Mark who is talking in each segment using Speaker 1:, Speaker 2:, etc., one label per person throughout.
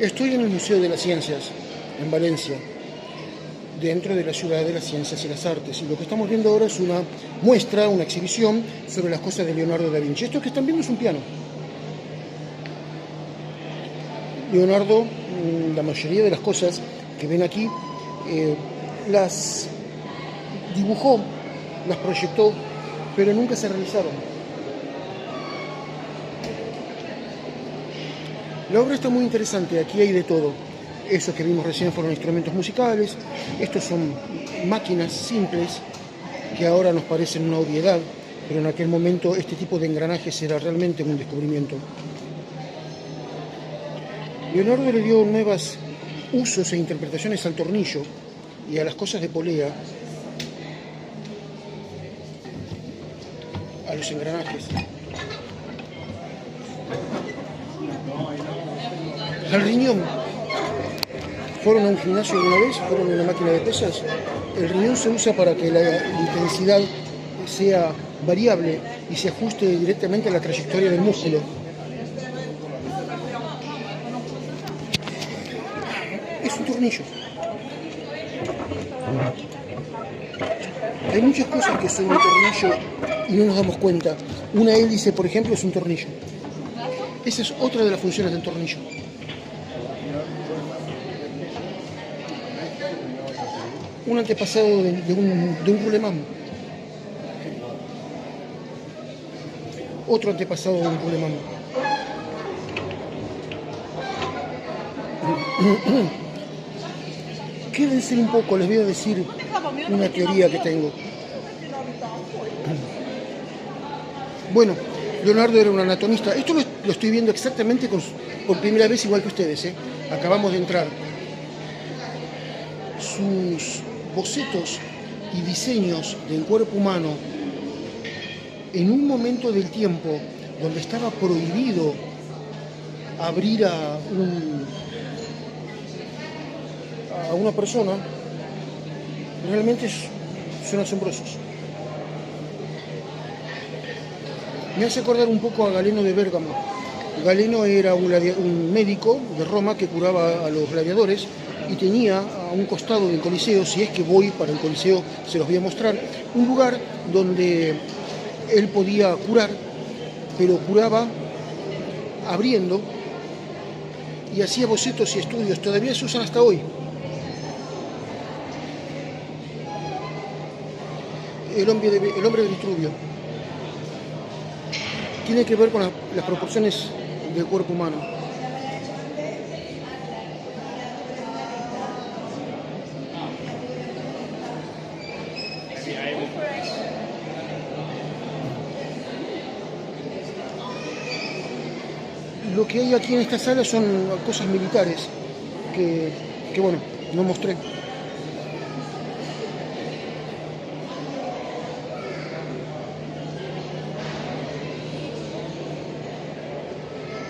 Speaker 1: Estoy en el Museo de las Ciencias, en Valencia, dentro de la Ciudad de las Ciencias y las Artes. Y lo que estamos viendo ahora es una muestra, una exhibición sobre las cosas de Leonardo da Vinci. Esto que están viendo es un piano. Leonardo, la mayoría de las cosas que ven aquí, las dibujó, las proyectó, pero nunca se realizaron. La obra está muy interesante, aquí hay de todo. Esos que vimos recién fueron instrumentos musicales, estos son máquinas simples que ahora nos parecen una obviedad, pero en aquel momento este tipo de engranajes era realmente un descubrimiento. Leonardo le dio nuevos usos e interpretaciones al tornillo y a las cosas de polea, a los engranajes. Al riñón. ¿Fueron a un gimnasio alguna vez? ¿Fueron a una máquina de pesas? El riñón se usa para que la intensidad sea variable y se ajuste directamente a la trayectoria del músculo. Es un tornillo. Hay muchas cosas que son un tornillo y no nos damos cuenta. Una hélice, por ejemplo, es un tornillo. Esa es otra de las funciones del tornillo. Un antepasado de un rulemán. Otro antepasado de un rulemán. Quédense un poco, les voy a decir una teoría que tengo. Bueno, Leonardo era un anatomista. Esto lo estoy viendo exactamente por primera vez igual que ustedes. Acabamos de entrar. Sus bocetos y diseños del cuerpo humano en un momento del tiempo donde estaba prohibido abrir a una persona, realmente son asombrosos. Me hace acordar un poco a Galeno de Bérgamo. Galeno era un médico de Roma que curaba a los gladiadores y tenía a un costado del Coliseo, si es que voy para el Coliseo se los voy a mostrar, un lugar donde él podía curar, pero curaba abriendo y hacía bocetos y estudios, todavía se usan hasta hoy. El hombre de Vitruvio tiene que ver con las proporciones del cuerpo humano. Lo que hay aquí en esta sala son cosas militares que bueno, no mostré.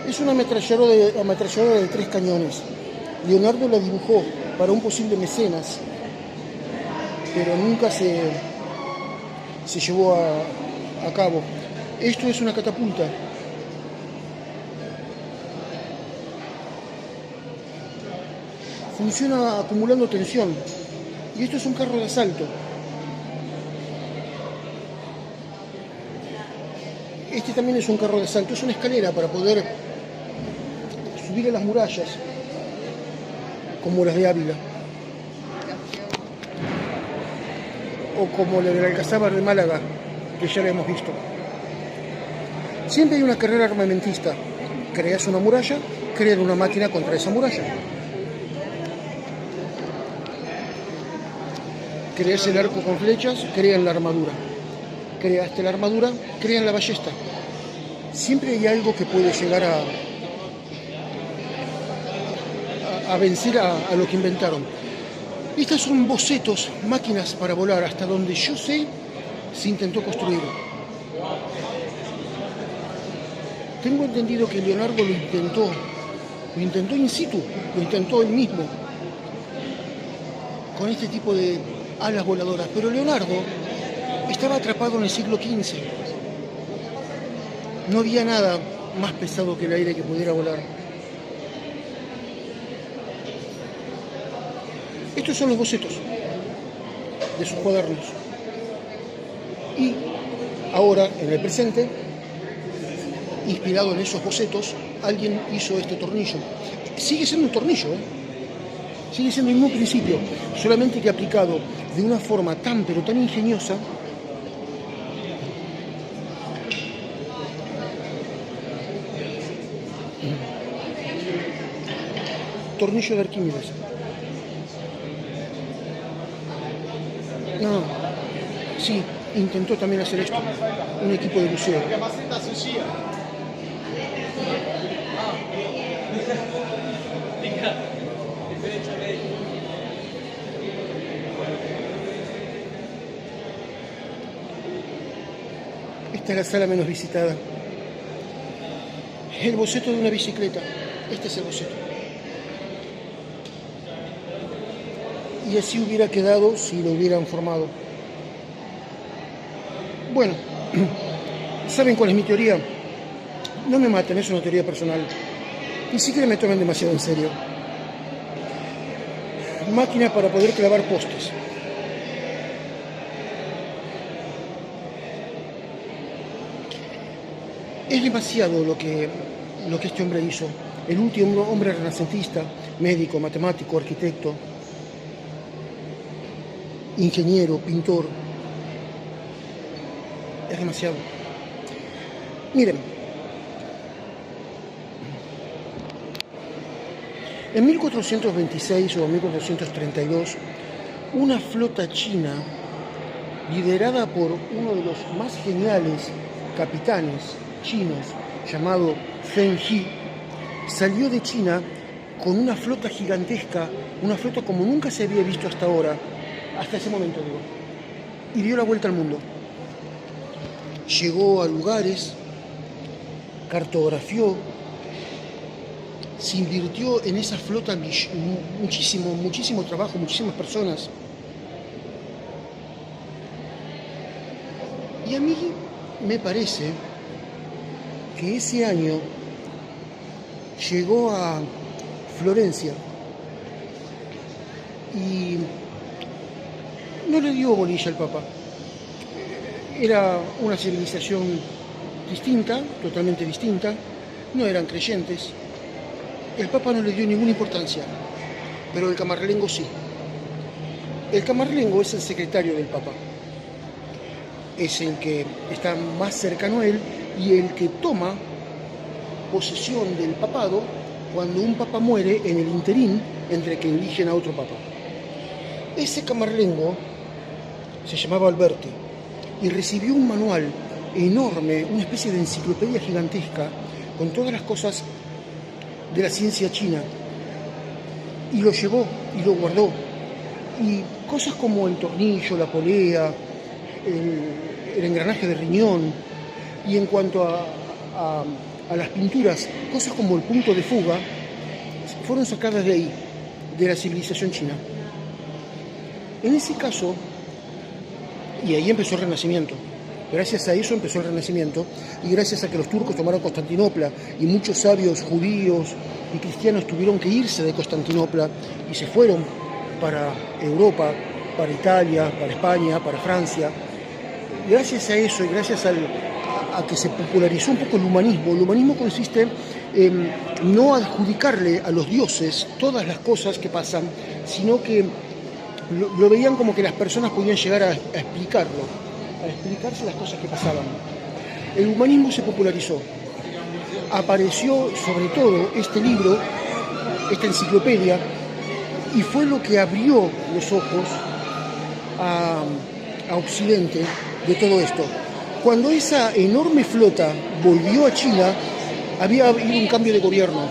Speaker 1: Es una ametralladora de 3 cañones. Leonardo la dibujó para un posible mecenas, pero nunca se llevó a cabo. Esto es una catapulta. Funciona acumulando tensión. Y esto es un carro de asalto. Este también es un carro de asalto. Es una escalera para poder subir a las murallas, como las de Ávila. O como la del Alcazaba de Málaga, que ya la hemos visto. Siempre hay una carrera armamentista. Creas una muralla, crean una máquina contra esa muralla. Creas el arco con flechas, crean la armadura. Creaste la armadura, crean la ballesta. Siempre hay algo que puede llegar a vencer a lo que inventaron. Estas son bocetos, máquinas para volar. Hasta donde yo sé, se intentó construir. Tengo entendido que Leonardo lo intentó in situ, lo intentó él mismo, con este tipo de alas voladoras. Pero Leonardo estaba atrapado en el siglo XV. No había nada más pesado que el aire que pudiera volar. Estos son los bocetos de sus cuadernos. Y ahora, en el presente, inspirado en esos bocetos, alguien hizo este tornillo. Sigue siendo un tornillo, ¿eh? Sigue siendo el mismo principio, solamente que aplicado de una forma tan pero tan ingeniosa tornillo de Arquímedes. No, sí, intentó también hacer esto, un equipo de buceo. Esta es la sala menos visitada. El boceto de una bicicleta. Este es el boceto. Y así hubiera quedado si lo hubieran formado. Bueno, ¿saben cuál es mi teoría? No me maten, es una teoría personal. Ni siquiera me tomen demasiado en serio. Máquina para poder clavar postes. Es demasiado lo que este hombre hizo. El último hombre renacentista, médico, matemático, arquitecto, ingeniero, pintor. Es demasiado. Miren, en 1426 o 1432, una flota china, liderada por uno de los más geniales capitanes chinos, llamado Zheng He, salió de China con una flota gigantesca, una flota como nunca se había visto hasta ahora, hasta ese momento, digo, y dio la vuelta al mundo. Llegó a lugares, cartografió, se invirtió en esa flota muchísimo trabajo, muchísimas personas. Y a mí me parece que ese año llegó a Florencia y no le dio bolilla al Papa. Era una civilización distinta, totalmente distinta, no eran creyentes. El Papa no le dio ninguna importancia, pero el camarlengo sí. El camarlengo es el secretario del Papa, es el que está más cercano a él y el que toma posesión del papado cuando un papa muere en el interín entre que eligen a otro papa. Ese camarlengo se llamaba Alberti y recibió un manual enorme, una especie de enciclopedia gigantesca con todas las cosas de la ciencia china, y lo llevó y lo guardó, y cosas como el tornillo, la polea, el engranaje de riñón, y en cuanto a las pinturas, cosas como el punto de fuga, fueron sacadas de ahí, de la civilización china. En ese caso, y ahí empezó el Renacimiento. Gracias a eso empezó el Renacimiento, y gracias a que los turcos tomaron Constantinopla y muchos sabios judíos y cristianos tuvieron que irse de Constantinopla y se fueron para Europa, para Italia, para España, para Francia. Gracias a eso y gracias a que se popularizó un poco el humanismo consiste en no adjudicarle a los dioses todas las cosas que pasan, sino que lo veían como que las personas podían llegar a explicarlo, a explicarse las cosas que pasaban. El humanismo se popularizó. Apareció sobre todo este libro, esta enciclopedia, y fue lo que abrió los ojos a Occidente de todo esto. Cuando esa enorme flota volvió a China, había habido un cambio de gobierno.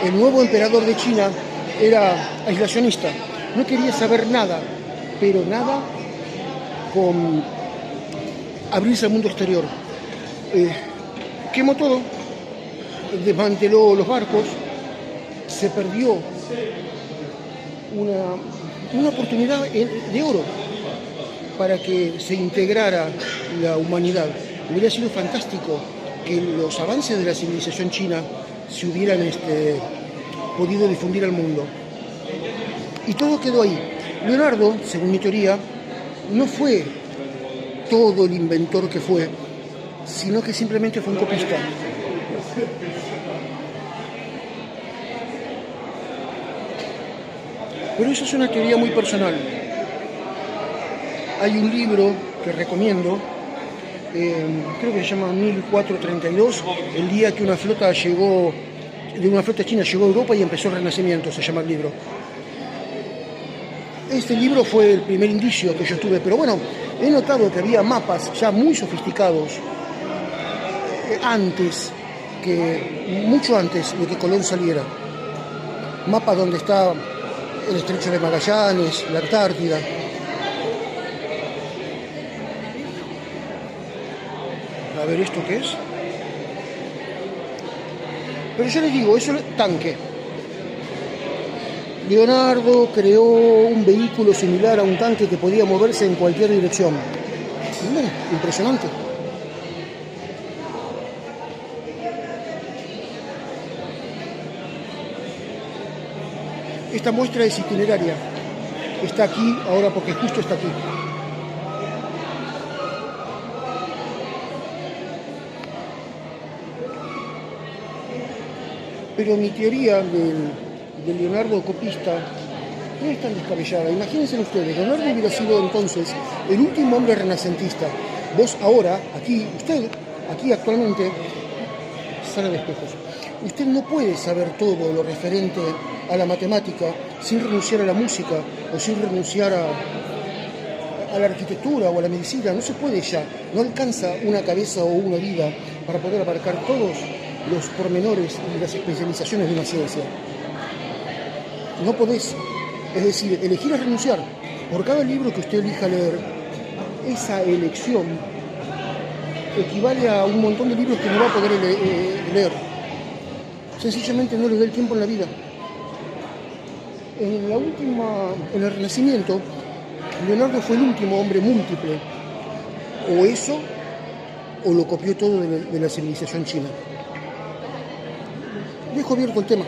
Speaker 1: El nuevo emperador de China era aislacionista, no quería saber nada, pero nada con abrirse al mundo exterior. Quemó todo, desmanteló los barcos, se perdió una oportunidad de oro para que se integrara la humanidad. Hubiera sido fantástico que los avances de la civilización china se hubieran podido difundir al mundo. Y todo quedó ahí. Leonardo, según mi teoría, no fue todo el inventor que fue, sino que simplemente fue un copista. Pero eso es una teoría muy personal. Hay un libro que recomiendo, creo que se llama 1432, el día que una flota china llegó a Europa y empezó el Renacimiento, se llama el libro. Este libro fue el primer indicio que yo tuve, pero bueno, he notado que había mapas ya muy sofisticados mucho antes de que Colón saliera. Mapas donde está el Estrecho de Magallanes, la Antártida. A ver, ¿esto qué es? Pero yo les digo, eso es tanque. Leonardo creó un vehículo similar a un tanque que podía moverse en cualquier dirección. Bueno, impresionante. Esta muestra es itineraria. Está aquí ahora porque justo está aquí. Pero mi teoría de Leonardo copista no es tan descabellada. Imagínense ustedes, Leonardo hubiera sido entonces el último hombre renacentista. Vos ahora, usted actualmente, sala de espejos, usted no puede saber todo lo referente a la matemática sin renunciar a la música o sin renunciar a la arquitectura o a la medicina. No se puede ya, no alcanza una cabeza o una vida para poder abarcar todos los pormenores y las especializaciones de una ciencia. No podés, es decir, elegir es renunciar. Por cada libro que usted elija leer, esa elección equivale a un montón de libros que no va a poder leer. Sencillamente no le da el tiempo en la vida. En el Renacimiento, Leonardo fue el último hombre múltiple. O eso, o lo copió todo de la civilización china. Dejo abierto el tema.